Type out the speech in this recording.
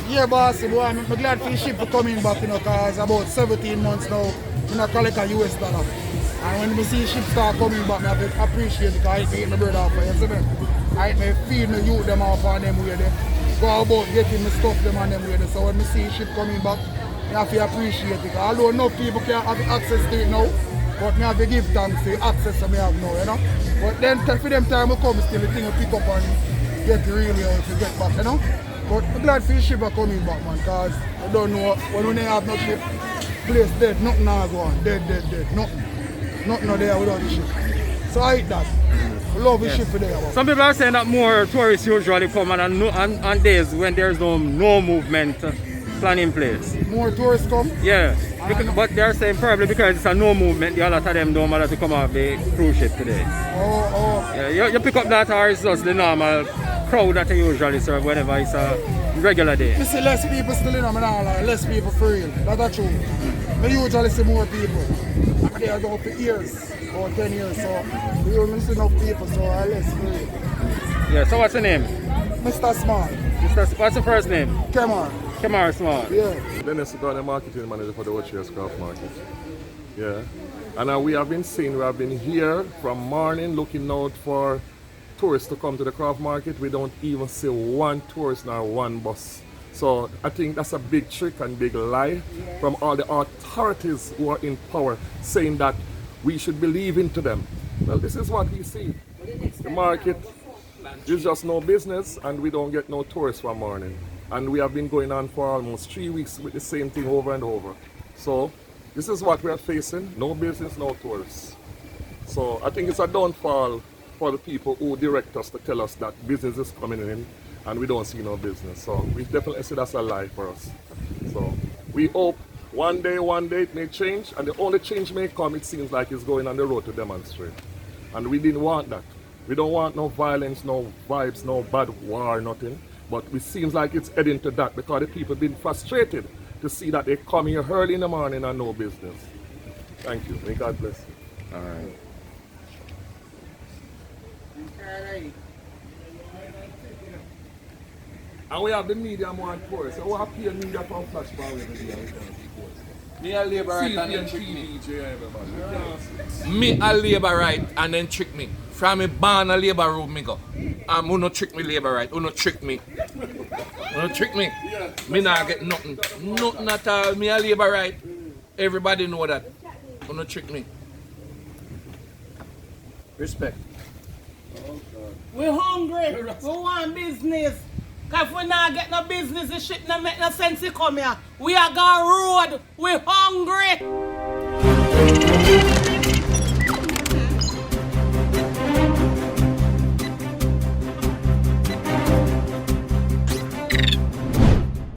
Yeah, boss, boy, I'm glad for the ship for coming back, you know, because about 17 months now, you know, collect a US dollar. And when we see ship start coming back, I have to appreciate it because I feed my brother off for you, see me? I feed my youth them off on them way there. Go about getting my stuff them on them way there. So when we see ship coming back, I have to appreciate it. Although no people can have access to it now, but I have to give thanks for the access that I have now, you know? But then for them time will come still, the thing will pick up and get really out to get back, you know? But I'm glad for the ship are coming back, man, because I don't know, when they have no ship, place dead, nothing now go on, dead, nothing. Nothing not there without the ship. So I hate that. I love the ship for there. Some people are saying that more tourists usually come on days when there's no movement plan in place. More tourists come? Yeah, but they're saying probably because it's a no movement, a lot of them don't matter to come off the cruise ship today. Oh. Yeah, you pick up that or it's just the normal crowd that you usually serve whenever it's a regular day. You see less people still in them, less people for real. That's true. I usually see more people. I'm there go for years, or 10 years, so we only see enough people, so I less for real. Yeah, so what's your name? Mr. Small. What's the first name? Kemar Small. Yeah. Dennis is the marketing manager for the Ocho Rios craft market. Yeah. And we have been here from morning looking out for tourists to come to the craft market. We don't even see one tourist nor one bus. So I think that's a big trick and big lie from all the authorities who are in power saying that we should believe into them. Well, this is what we see. The market is just no business and we don't get no tourists from morning. And we have been going on for almost 3 weeks with the same thing over and over. So this is what we are facing, no business, no tourists. So I think it's a downfall for the people who direct us to tell us that business is coming in and we don't see no business. So we definitely see that's a lie for us. So we hope one day it may change, and the only change may come, it seems like, is going on the road to demonstrate. And we didn't want that. We don't want no violence, no vibes, no bad war, nothing. But it seems like it's heading to that because the people have been frustrated to see that they come here early in the morning and no business. Thank you. May God bless you. All right. And we have the media more for us. So we have to pay media from Flash Power every day. Me a labor right and then trick me. Me a labor right and then trick me. From me born a labor room me go. Who no trick me labor right, who no trick me. Who no trick me. Me not get nothing. Nothing at all. Me a labor right. Everybody know that. Who no trick me. Respect. We hungry. We want business. Cause if we not get no business, the shit not make no sense to come here. We are gone road. We hungry.